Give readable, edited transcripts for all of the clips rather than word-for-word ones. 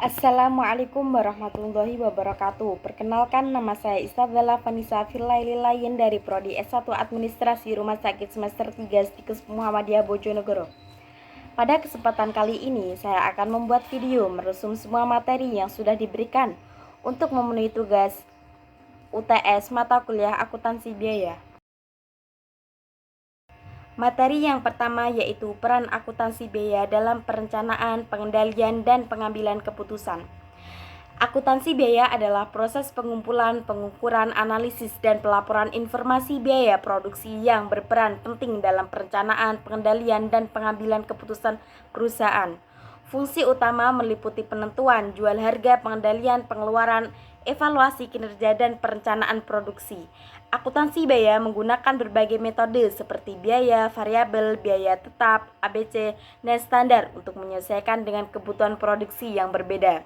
Assalamualaikum warahmatullahi wabarakatuh. Perkenalkan, nama saya Isabella Vanessa Firlaililayen dari Prodi S1 Administrasi Rumah Sakit semester 3 Stikes Muhammadiyah Bojonegoro. Pada kesempatan kali ini, saya akan membuat video merusum semua materi yang sudah diberikan untuk memenuhi tugas UTS mata kuliah akuntansi biaya. Materi yang pertama yaitu peran akuntansi biaya dalam perencanaan, pengendalian, dan pengambilan keputusan. Akuntansi biaya adalah proses pengumpulan, pengukuran, analisis, dan pelaporan informasi biaya produksi yang berperan penting dalam perencanaan, pengendalian, dan pengambilan keputusan perusahaan. Fungsi utama meliputi penentuan, jual harga, pengendalian, pengeluaran, evaluasi kinerja, dan perencanaan produksi. Akuntansi biaya menggunakan berbagai metode seperti biaya variabel, biaya tetap, ABC, dan standar untuk menyesuaikan dengan kebutuhan produksi yang berbeda.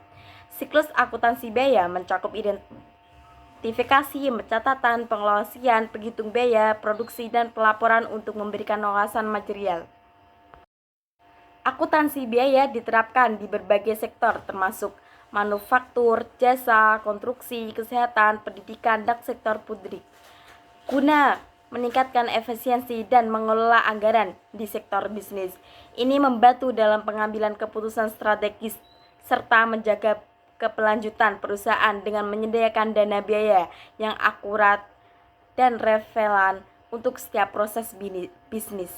Siklus akuntansi biaya mencakup identifikasi, pencatatan, pengelolaan, penghitung biaya, produksi, dan pelaporan untuk memberikan wawasan material. Akuntansi biaya diterapkan di berbagai sektor termasuk manufaktur, jasa, konstruksi, kesehatan, pendidikan, dan sektor publik, guna meningkatkan efisiensi dan mengelola anggaran di sektor bisnis. Ini membantu dalam pengambilan keputusan strategis serta menjaga keberlanjutan perusahaan dengan menyediakan dana biaya yang akurat dan relevan untuk setiap proses bisnis.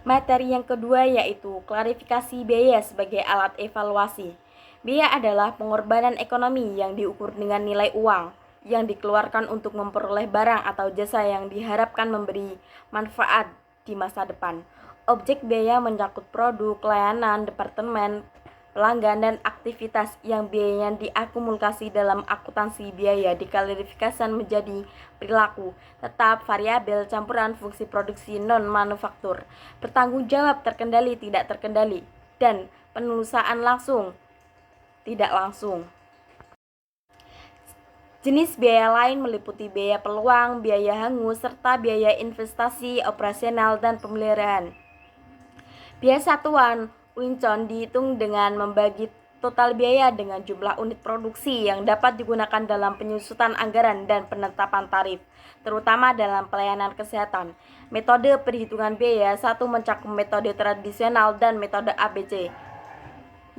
Materi yang kedua yaitu klarifikasi biaya sebagai alat evaluasi. Biaya adalah pengorbanan ekonomi yang diukur dengan nilai uang yang dikeluarkan untuk memperoleh barang atau jasa yang diharapkan memberi manfaat di masa depan. Objek biaya mencakup produk, layanan, departemen, pelanggan, dan aktivitas yang biayanya diakumulasi dalam akuntansi biaya diklarifikasikan menjadi perilaku, tetap, variabel, campuran, fungsi produksi, non-manufaktur, bertanggung jawab, terkendali, tidak terkendali, dan penelusuran langsung, tidak langsung. Jenis biaya lain meliputi biaya peluang, biaya hangus, serta biaya investasi, operasional, dan pemeliharaan. Biaya satuan Wincon dihitung dengan membagi total biaya dengan jumlah unit produksi yang dapat digunakan dalam penyusunan anggaran dan penetapan tarif, terutama dalam pelayanan kesehatan. Metode perhitungan biaya satu mencakup metode tradisional dan metode ABC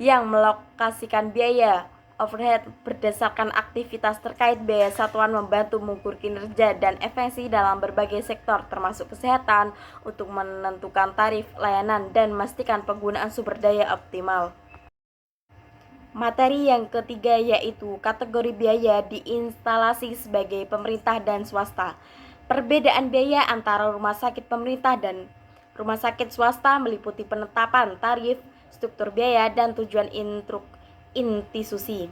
yang melokasikan biaya overhead berdasarkan aktivitas terkait. Biaya satuan membantu mengukur kinerja dan efisiensi dalam berbagai sektor termasuk kesehatan untuk menentukan tarif layanan dan memastikan penggunaan sumber daya optimal. Materi yang ketiga yaitu kategori biaya di instalasi sebagai pemerintah dan swasta. Perbedaan biaya antara rumah sakit pemerintah dan rumah sakit swasta meliputi penetapan tarif, struktur biaya, dan tujuan institusi.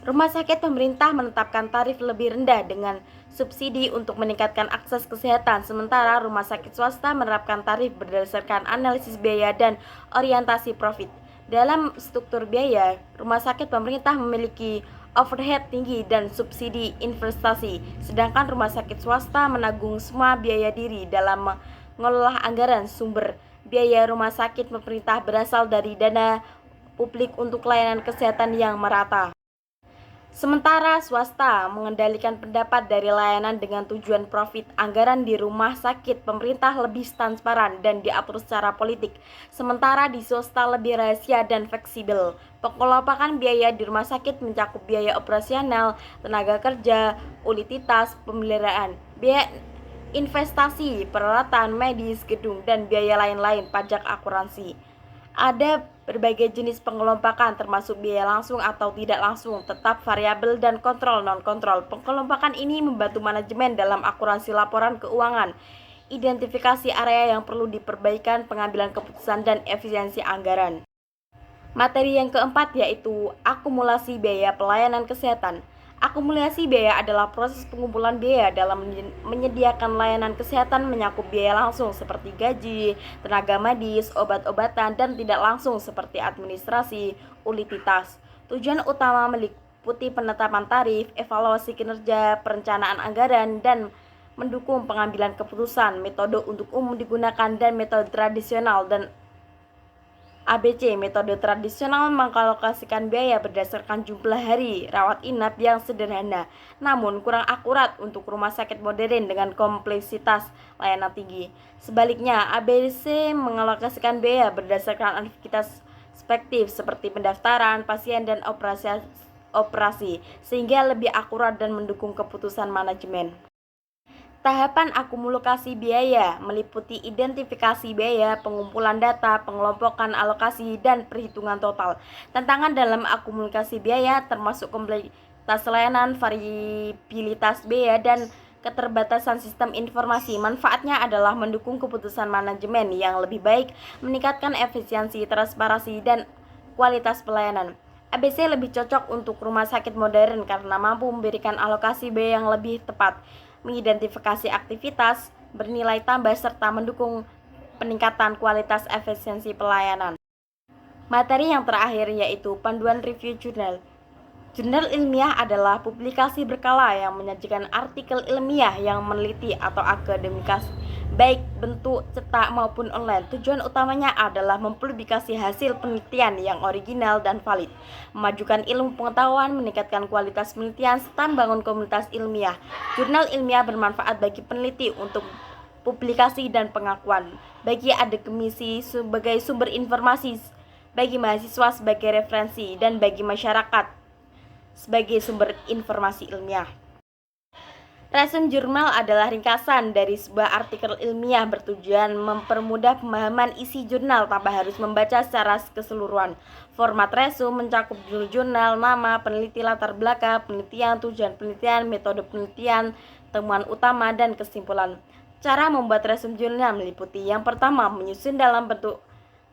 Rumah sakit pemerintah menetapkan tarif lebih rendah dengan subsidi untuk meningkatkan akses kesehatan, sementara rumah sakit swasta menerapkan tarif berdasarkan analisis biaya dan orientasi profit. Dalam struktur biaya, rumah sakit pemerintah memiliki overhead tinggi dan subsidi investasi, sedangkan rumah sakit swasta menanggung semua biaya diri dalam mengelola anggaran. Sumber biaya rumah sakit pemerintah berasal dari dana publik untuk layanan kesehatan yang merata. Sementara swasta mengendalikan pendapat dari layanan dengan tujuan profit. Anggaran di rumah sakit pemerintah lebih transparan dan diatur secara politik, sementara di swasta lebih rahasia dan fleksibel. Pengelompokan biaya di rumah sakit mencakup biaya operasional, tenaga kerja, utilitas, pemeliharaan, biaya investasi, peralatan medis, gedung, dan biaya lain-lain, pajak akuntansi. Ada berbagai jenis pengelompokan termasuk biaya langsung atau tidak langsung, tetap, variabel, dan kontrol non-kontrol. Pengelompokan ini membantu manajemen dalam akurasi laporan keuangan, identifikasi area yang perlu diperbaikan, pengambilan keputusan, dan efisiensi anggaran. Materi yang keempat yaitu akumulasi biaya pelayanan kesehatan. Akumulasi biaya adalah proses pengumpulan biaya dalam menyediakan layanan kesehatan, menyakup biaya langsung seperti gaji, tenaga medis, obat-obatan, dan tidak langsung seperti administrasi, utilitas. Tujuan utama meliputi penetapan tarif, evaluasi kinerja, perencanaan anggaran, dan mendukung pengambilan keputusan. Metode untuk umum digunakan dan metode tradisional dan ABC, metode tradisional mengalokasikan biaya berdasarkan jumlah hari rawat inap yang sederhana, namun kurang akurat untuk rumah sakit modern dengan kompleksitas layanan tinggi. Sebaliknya, ABC mengalokasikan biaya berdasarkan aktivitas spektif seperti pendaftaran pasien dan operasi, sehingga lebih akurat dan mendukung keputusan manajemen. Tahapan akumulasi biaya meliputi identifikasi biaya, pengumpulan data, pengelompokan alokasi, dan perhitungan total. Tantangan dalam akumulasi biaya termasuk kompleksitas layanan, variabilitas biaya, dan keterbatasan sistem informasi. Manfaatnya adalah mendukung keputusan manajemen yang lebih baik, meningkatkan efisiensi, transparansi, dan kualitas pelayanan. ABC lebih cocok untuk rumah sakit modern karena mampu memberikan alokasi biaya yang lebih tepat, mengidentifikasi aktivitas bernilai tambah serta mendukung peningkatan kualitas efisiensi pelayanan. Materi yang terakhir yaitu panduan review jurnal. Jurnal ilmiah adalah publikasi berkala yang menyajikan artikel ilmiah yang meneliti atau akademikas, baik bentuk cetak maupun online. Tujuan utamanya adalah mempublikasi hasil penelitian yang original dan valid, memajukan ilmu pengetahuan, meningkatkan kualitas penelitian, serta membangun komunitas ilmiah. Jurnal ilmiah bermanfaat bagi peneliti untuk publikasi dan pengakuan, bagi akademisi sebagai sumber informasi, bagi mahasiswa sebagai referensi, dan bagi masyarakat sebagai sumber informasi ilmiah. Resume jurnal adalah ringkasan dari sebuah artikel ilmiah bertujuan mempermudah pemahaman isi jurnal tanpa harus membaca secara keseluruhan. Format resume mencakup judul jurnal, nama, peneliti, latar belakang penelitian, tujuan penelitian, metode penelitian, temuan utama, dan kesimpulan. Cara membuat resume jurnal meliputi: yang pertama, menyusun dalam bentuk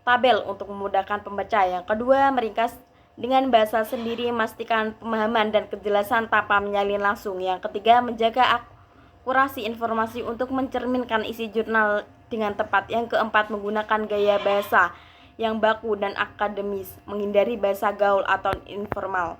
tabel untuk memudahkan pembaca. Yang kedua, meringkas dengan bahasa sendiri, memastikan pemahaman dan kejelasan tanpa menyalin langsung. Yang ketiga, menjaga akurasi informasi untuk mencerminkan isi jurnal dengan tepat. Yang keempat, menggunakan gaya bahasa yang baku dan akademis, menghindari bahasa gaul atau informal.